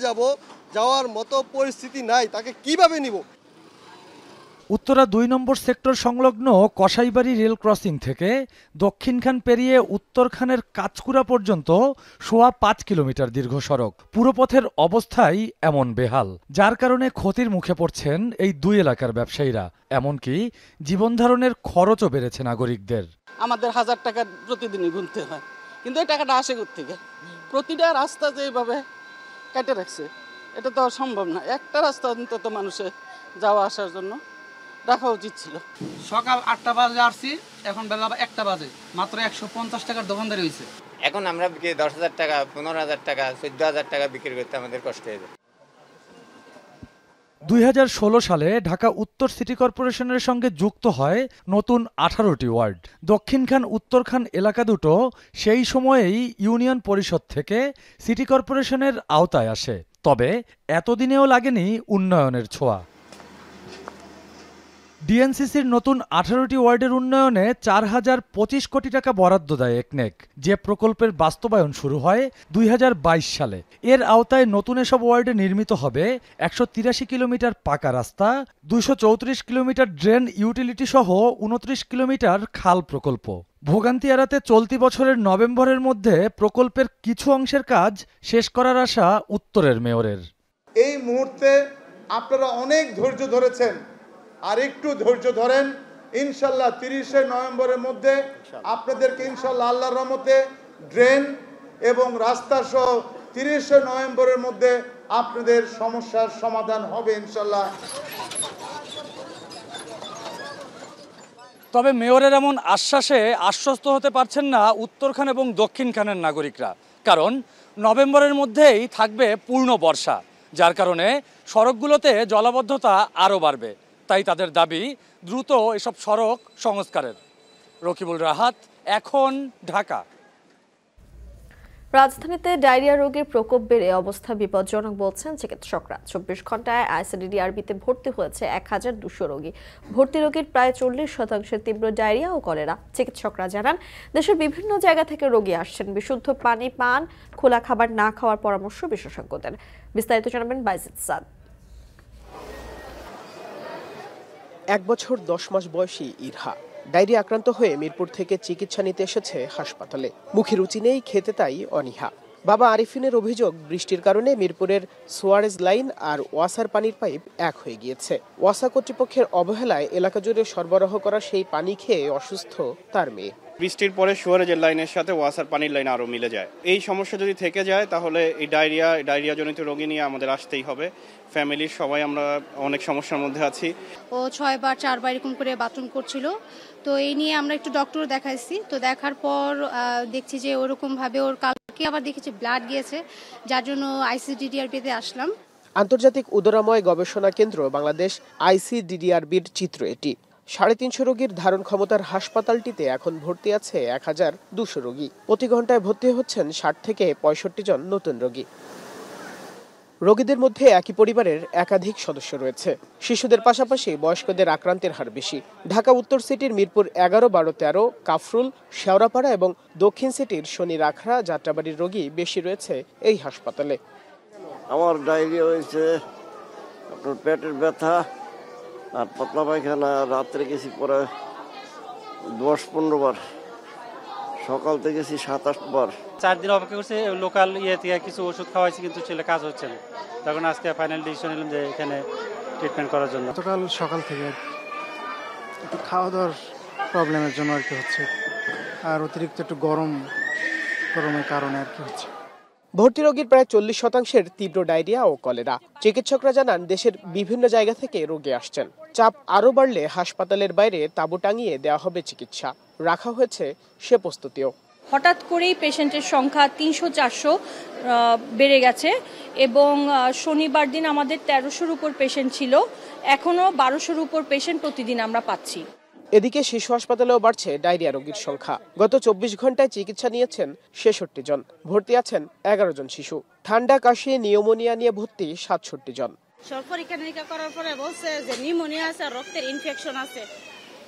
যাওয়ার মতো পরিস্থিতি নাই, তাকে কিভাবে নিব? উত্তরা 2 নম্বর সেক্টর সংলগ্ন কসাইবাড়ি রেল ক্রসিং থেকে দক্ষিণখান পেরিয়ে উত্তরখানের কাঁচকুড়া পর্যন্ত সোয়া 5 কিলোমিটার দীর্ঘ সড়ক। পুরো পথের অবস্থাই এমন বেহাল, যার কারণে ক্ষতির মুখে পড়ছেন এই 2 এলাকার ব্যবসায়ীরা। এমনকি জীবনধারণের খরচও বেড়েছে নাগরিকদের। আমাদের 1000 টাকা প্রতিদিনই গুনতে হয়, কিন্তু এই টাকাটা আসে কোত্থেকে? প্রতিটা রাস্তা যেভাবে কেটে রাখছে, এটা তো সম্ভব না। একটা রাস্তা অন্তত মানুষের যাওয়া আসার জন্য রাখা উচিত ছিল। সকাল 8টা বাজে আসছি, এখন বেলা 1টা বাজে, মাত্র 150 টাকার দোকানদারি হয়েছে। এখন আমরা 10,000 টাকা, 15,000 টাকা, 14,000 টাকা বিক্রি করতে আমাদের কষ্ট হয়ে যায়। 2016 সালে ঢাকা উত্তর সিটি কর্পোরেশনের সঙ্গে যুক্ত হয় নতুন 18টি ওয়ার্ড। দক্ষিণখান উত্তরখান এলাকা দুটো সেই সময়েই ইউনিয়ন পরিষদ থেকে সিটি কর্পোরেশনের আওতায় আসে। তবে এতদিনেও লাগেনি উন্নয়নের ছোঁয়া। ডিএনসিসির নতুন 18টি ওয়ার্ডের উন্নয়নে 4025 কোটি টাকা বরাদ্দ দেয় একনেক, যে প্রকল্পের বাস্তবায়ন শুরু হয় 2022 সালে। এর আওতায় নতুন এসব ওয়ার্ডে নির্মিত হবে 183 কিলোমিটার পাকা রাস্তা, 234 কিলোমিটার ড্রেন ইউটিলিটি সহ 29 কিলোমিটার খাল প্রকল্প। ভোগান্তি এড়াতে চলতি বছরের নভেম্বরের মধ্যে প্রকল্পের কিছু অংশের কাজ শেষ করার আশা উত্তরের মেয়রের। এই মুহূর্তে আপনারা অনেক ধৈর্য ধরেছেন, আর একটু ধৈর্য ধরেন। ইনশাল্লাহ 30শে নভেম্বরের মধ্যে আপনাদেরকে ইনশাল্লাহ আল্লাহর রহমতে ড্রেন এবং রাস্তা সহ 30শে নভেম্বরের মধ্যে আপনাদের সমস্যার সমাধান হবে ইনশাল্লাহ। তবে মেয়রের এমন আশ্বাসে আশ্বস্ত হতে পারছেন না উত্তরখান এবং দক্ষিণখানের নাগরিকরা, কারণ নভেম্বরের মধ্যেই থাকবে পূর্ণ বর্ষা, যার কারণে সড়কগুলোতে জলাবদ্ধতা আরও বাড়বে। তাই তাদের দাবি দ্রুত এসব সড়ক সংস্কারের। রকিবুল রাহাত, এখন, ঢাকা। রাজধানীতে ডায়রিয়া রোগের প্রকোপ বেড়ে অবস্থা বিপজ্জনক বলছেন চিকিৎসকরা। 24 ঘন্টায় আইসিডিডিআরবিতে ভর্তি হয়েছে 1200 রোগী। ভর্তি রোগীর প্রায় 40% তীব্র ডায়রিয়া ও কলেরা। চিকিৎসকরা জানান, দেশের বিভিন্ন জায়গা থেকে রোগী আসছেন। বিশুদ্ধ পানি পান, খোলা খাবার না খাওয়ার পরামর্শ বিশেষজ্ঞদের। বিস্তারিত জানাবেন বাইজিদ সাদ। 1 বছর 10 মাস বয়সী ইরহা ডায়রিয়া আক্রান্ত হয়ে মিরপুর থেকে চিকিৎসা নিতে এসেছে হাসপাতালে। মুখে রুচি নেই, খেতে তাই অনীহা। বাবা আরিফিনের অভিযোগ, বৃষ্টির কারণে মিরপুরের সুয়ারেজ লাইন আর ওয়াসার পানির পাইপ এক হয়ে গিয়েছে। ওয়াসা কর্তৃপক্ষের অবহেলায় এলাকা জুড়ে সরবরাহ করা সেই পানি খেয়ে অসুস্থ তার মেয়ে। বৃষ্টির পরে সুয়ারেজের লাইনের সাথে ওয়াসার পানির লাইন আরও মিলে যায়। এই সমস্যা যদি থেকে যায় তাহলে এই ডায়রিয়াজনিত রোগী নিয়ে আমাদের আসতেই হবে। ফ্যামিলির সবাই আমরা অনেক সমস্যার মধ্যে আছি। ও 6 বার 4 বার এরকম করে বাথরুম করছিল, তো এই নিয়ে আমরা একটু ডক্টর দেখাইছি। তো দেখার পর দেখছি যে ওরকমভাবে ওর কালকে আবার দেখেছি ব্লাড গিয়েছে, যার জন্য ICDDRB-তে আসলাম। আন্তর্জাতিক উদরাময় গবেষণা কেন্দ্র বাংলাদেশ ICDDRB-র চিত্র এটি। 350 রোগীর ধারণ ক্ষমতার হাসপাতালটিতে এখন ভর্তি আছে 1200 রোগী। প্রতি ঘন্টায় ভর্তি হচ্ছেন 60 থেকে 65 জন নতুন রোগী। রোগীদের মধ্যে একই পরিবারের একাধিক সদস্য রয়েছে। শিশুদের পাশাপাশি বয়স্কদের আক্রান্তের হার বেশি। ঢাকা উত্তর সিটির মিরপুর 11, 12, 13, কাফরুল, শেওড়াপাড়া এবং দক্ষিণ সিটির শনি রাখড়া, যাত্রাবাড়ির রোগী বেশি রয়েছে এই হাসপাতালে। আমার ডায়রিয়া হয়েছে, আপনার পেটের ব্যথা আর পাতলা পায়খানা। রাত্রে গেছি পরে 10-15 বার, সকাল থেকে গেছি 7-8 বার। 4 দিন অপেক্ষা করছে, লোকাল থেকে কিছু ওষুধ খাওয়াইছি, কিন্তু ছেলে কাজ হচ্ছে না। তখন আজকে ফাইনাল ডিসিশন নিলাম যে এখানে ট্রিটমেন্ট করার জন্য। গতকাল সকাল থেকে একটু খাওয়া দাওয়ার প্রবলেমের জন্য আর কি হচ্ছে, আর অতিরিক্ত একটু গরমের কারণে আর কি হচ্ছে। ভর্তি রোগীর প্রায় 40% তীব্র ডায়রিয়া ও কলেরা। চিকিৎসকরা জানান, দেশের বিভিন্ন জায়গা থেকে রোগী আসছেন। চাপ আরও বাড়লে হাসপাতালের বাইরে তাঁবু টাঙিয়ে দেওয়া হবে চিকিৎসা। রাখা হয়েছে সে প্রস্তুতিও। হঠাৎ করেই পেশেন্টের সংখ্যা 300-400 বেড়ে গেছে এবং শনিবার দিন আমাদের 1300-র উপর পেশেন্ট ছিল। এখনও 1200-র উপর পেশেন্ট প্রতিদিন আমরা পাচ্ছি। এদিকে শিশু হাসপাতালেও বাড়ছে ডায়রিয়া রোগীর সংখ্যা। গত 24 ঘন্টায় চিকিৎসা নিয়েছেন 66 জন। ভর্তি আছেন 11 জন শিশু। ঠান্ডা, কাশি, নিউমোনিয়া নিয়ে ভর্তি 67 জন। সব পরীক্ষা নিরীক্ষা করার পরে বলছে যে নিউমোনিয়া আছে, রক্তের ইনফেকশন আছে।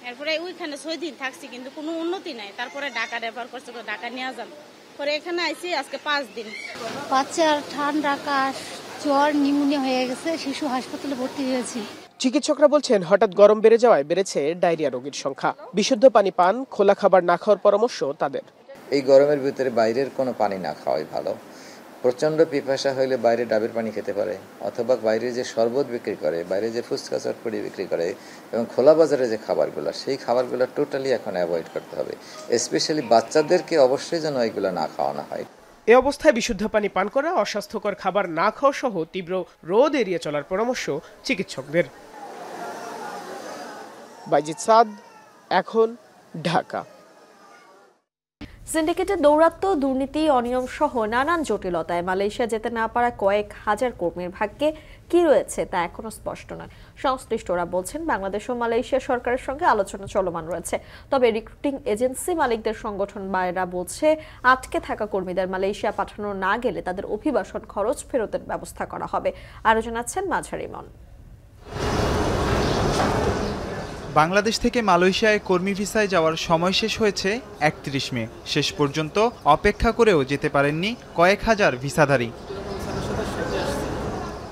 এরপরে ওইখানে 6 দিন থাকছি, কিন্তু কোনো উন্নতি নাই। তারপরে ঢাকা রেফার করছে, ঢাকা নিয়ে যান। পরে এখানে আইছি আজকে 5 দিন। বাচ্চার ঠান্ডা, কাশ, জ্বর, নিউমোনিয়া হয়ে গেছে, শিশু হাসপাতালে ভর্তি হয়েছি। চিকিৎসকরা বলছেন, হঠাৎ গরম বেড়ে যাওয়ায় বেড়েছে ডায়রিয়া রোগীর সংখ্যা। বিশুদ্ধ পানি পান, খোলা খাবার না খাওয়ার পরামর্শ তাদের। এই গরমের ভিতরে বাইরের কোনো পানি না খাওয়াই ভালো। প্রচণ্ড পিপাসা হইলে বাইরে ডাবের পানি খেতে পারে, অথবা বাইরে যে শরবত বিক্রি করে, বাইরে যে ফুচকা চটপটি বিক্রি করে এবং খোলা বাজারে যে খাবারগুলো, সেই খাবারগুলো টোটালি এখন অ্যাভয়েড করতে হবে। স্পেশালি বাচ্চাদেরকে অবশ্যই যেন এগুলো না খাওয়ানো হয়। এ অবস্থায় বিশুদ্ধ পানি পান করা, অস্বাস্থ্যকর খাবার না খাওয়া সহ তীব্র রোদ এড়িয়ে চলার পরামর্শ চিকিৎসকদের। বাইজিদ সাদ, এখন, ঢাকা। সিন্ডিকেটের দৌরাত্ম্য, দুর্নীতি, অনিয়ম সহ নানান জটিলতায় মালয়েশিয়া যেতে না পারা কয়েক হাজার কর্মীর ভাগ্যে কি রয়েছে তা এখনো স্পষ্ট নয়। সংশ্লিষ্টরা বলছেন, বাংলাদেশ ও মালয়েশিয়া সরকারের সঙ্গে আলোচনা চলমান রয়েছে। তবে রিক্রুটিং এজেন্সি মালিকদের সংগঠন বায়রা বলছে, আটকে থাকা কর্মীদের মালয়েশিয়া পাঠানো না গেলে তাদের অভিবাসন খরচ ফেরতের ব্যবস্থা করা হবে। আরও জানাচ্ছেন মাঝারিমন। বাংলাদেশ থেকে মালয়েশিয়ায় কর্মী ভিসায় যাওয়ার সময় শেষ হয়েছে 31 মে। শেষ পর্যন্ত অপেক্ষা করেও যেতে পারেননি কয়েক হাজার ভিসাধারী।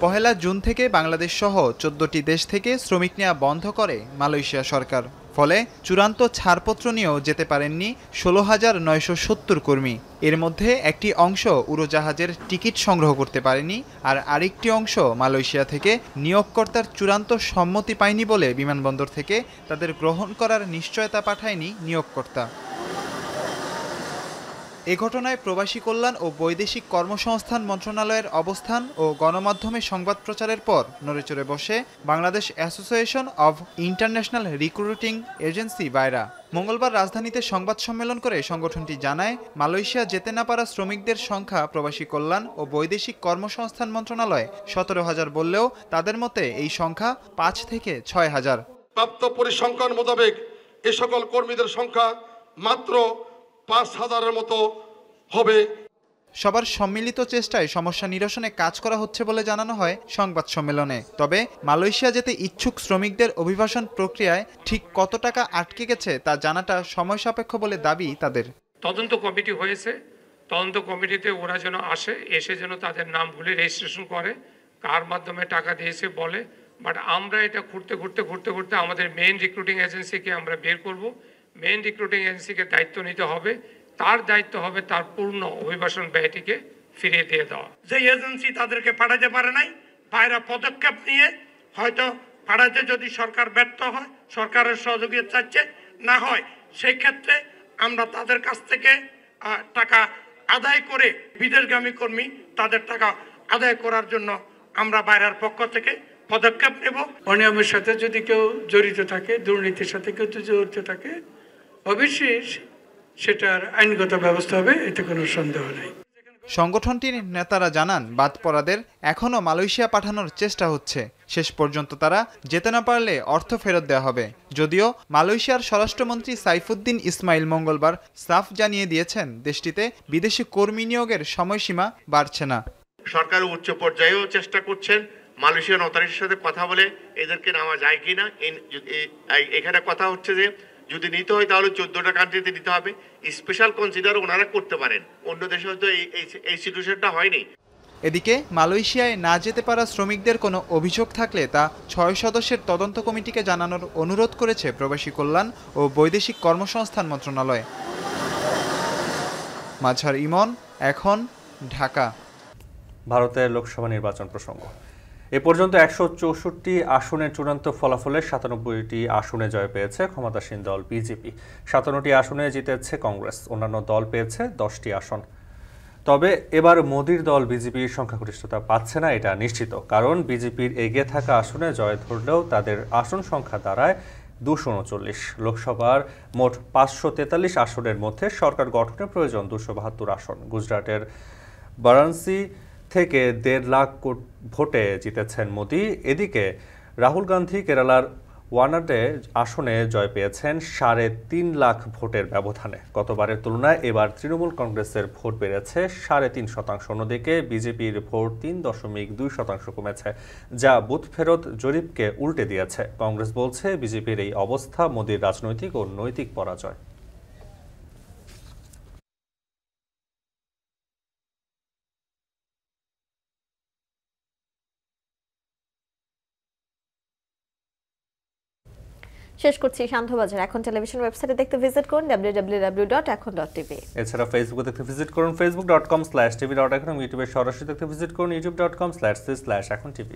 1 জুন থেকে বাংলাদেশ সহ 14টি দেশ থেকে শ্রমিক নেওয়া বন্ধ করে মালয়েশিয়া সরকার। ফলে চূড়ান্ত ছাড়পত্র নিয়েও যেতে পারেননি 16,970 কর্মী। এর মধ্যে একটি অংশ উড়োজাহাজের টিকিট সংগ্রহ করতে পারেনি, আর আরেকটি অংশ মালয়েশিয়া থেকে নিয়োগকর্তার চূড়ান্ত সম্মতি পায়নি বলে বিমানবন্দর থেকে তাদের গ্রহণ করার নিশ্চয়তা পাঠায়নি নিয়োগকর্তা। এ ঘটনায় প্রবাসী কল্যাণ ও বৈদেশিক কর্মসংস্থান মন্ত্রণালয়ের অবস্থান ও গণমাধ্যমে সংবাদ প্রচারের পর নড়েচড়ে বসে Bangladesh association of international recruiting agency BAIRA. মঙ্গলবার রাজধানীতে সংবাদ সম্মেলন করে সংগঠনটি জানায়, মালয়েশিয়া যেতে না পারা শ্রমিকদের সংখ্যা প্রবাসী কল্যাণ ও বৈদেশিক কর্মসংস্থান মন্ত্রণালয় 17,000 বললেও তাদের মতে এই সংখ্যা 5 থেকে 6,000। প্রাপ্ত পরিসংখ্যান মোতাবেক এ সকল কর্মীদের সংখ্যা মাত্র 5,000-এর মতো হবে। সবার সম্মিলিত চেষ্টায় সমস্যা নিরসনে কাজ করা হচ্ছে বলে জানানো হয় সংবাদ সম্মেলনে। তবে মালয়েশিয়া যেতে ইচ্ছুক শ্রমিকদের অভিবাসন প্রক্রিয়ায় ঠিক কত টাকা আটকে গেছে তা জানাটা সময় সাপেক্ষ বলে দাবি তাদের। তদন্ত কমিটি হয়েছে, তদন্ত কমিটিতে ওরা যেন এসে যেন তাদের নাম ভুলে রেজিস্ট্রেশন করে, কার মাধ্যমে টাকা দিয়েছে বলে। বাট আমরা এটা ঘুরতে আমাদের মেইন রিক্রুটিং এজেন্সিকে আমরা বের করব। মেইন রিক্রুটিং এজেন্সিকে দায়িত্ব নিতে হবে, তার দায়িত্ব হবে তার পূর্ণ অভিবাসন ব্যয়টিকে ফিরিয়ে দিয়ে দেওয়া। যে এজেন্সি তাদেরকে পাঠাতে পারে নাই, বাইরে পদক্ষেপ নিয়ে হয়তো পাঠাতে যদি সরকার ব্যর্থ হয়, সরকারের সহযোগিতা চাচ্ছে, না হয় সেই ক্ষেত্রে আমরা তাদের কাছ থেকে টাকা আদায় করে বিদেশগামী কর্মী তাদের টাকা আদায় করার জন্য আমরা বাইরের পক্ষ থেকে পদক্ষেপ নেব। অনিয়মের সাথে যদি কেউ জড়িত থাকে, দুর্নীতির সাথে কেউ জড়িত থাকে, অবশ্যই সেটার আইনগত ব্যবস্থা হবে, এতে কোনো সন্দেহ নেই। সংগঠনটির নেতারা জানান, বাদ পড়াদের এখনও মালয়েশিয়া পাঠানোর চেষ্টা হচ্ছে। শেষ পর্যন্ত তারা যেতে না পারলে অর্থ ফেরত দেওয়া হবে। যদিও মালয়েশিয়ার স্বরাষ্ট্রমন্ত্রী সাইফুদ্দিন ইসমাইল মঙ্গলবার সাফ জানিয়ে দিয়েছেন, দেশটিতে বিদেশি কর্মী নিয়োগের সময়সীমা বাড়ছে না। সরকার উচ্চ পর্যায়েও চেষ্টা করছেন মালয়েশিয়ান অথরিটির সাথে কথা বলে এদেরকে নেওয়া যায় কিনা। এখানে কথা হচ্ছে যে যদি নিতে হয় তাহলে 14টা কান্ট্রিতে নিতে হবে। স্পেশাল কনসিডার ওনারা করতে পারেন, অন্য দেশে হয়তো এই সিচুয়েশনটা হয়নি। এদিকে মালয়েশিয়ায় না যেতে পারা শ্রমিকদের কোনো অভিযোগ থাকলে তা 6 সদস্যের তদন্ত কমিটিকে জানানোর অনুরোধ করেছে প্রবাসী কল্যাণ ও বৈদেশিক কর্মসংস্থান মন্ত্রণালয়। মাঝার ইমন, এখন, ঢাকা। ভারতের লোকসভা নির্বাচন প্রসঙ্গ। এ পর্যন্ত 164 আসনের চূড়ান্ত ফলাফলে 97টি আসনে জয় পেয়েছে ক্ষমতাসীন দল বিজেপি। 57টি আসনে জিতেছে কংগ্রেস, অন্যান্য দল পেয়েছে 10টি আসন। তবে এবার মোদির দল বিজেপির সংখ্যাগরিষ্ঠতা পাচ্ছে না, এটা নিশ্চিত। কারণ বিজেপির এগিয়ে থাকা আসনে জয় ধরলেও তাদের আসন সংখ্যা দাঁড়ায় 239। লোকসভার মোট 543 আসনের মধ্যে সরকার গঠনের প্রয়োজন 272 আসন। গুজরাটের বারাণসী থেকে 1.5 লাখ ভোটে জিতেছেন মোদি। এদিকে রাহুল গান্ধী কেরালার ওয়ানাডে আসনে জয় পেয়েছেন 3.5 লাখ ভোটের ব্যবধানে। গতবারের তুলনায় এবার তৃণমূল কংগ্রেসের ভোট বেড়েছে 3.5%। অন্যদিকে বিজেপির ভোট 3.2% কমেছে, যা বুথ ফেরত জরিপকে উল্টে দিয়েছে। কংগ্রেস বলছে বিজেপির এই অবস্থা মোদির রাজনৈতিক ও নৈতিক পরাজয়। শেষ করছি শান্তবাজার। এখন টেলিভিশন ওয়েবসাইটে দেখতে ভিজিট করুন www.ekhon.tv। এছাড়া ফেসবুকে দেখতে ভিজিট করুন facebook.com/tv.ekhon এবং ইউটিউবে সরাসরি দেখতে ভিজিট করুন youtube.com/ekhon tv।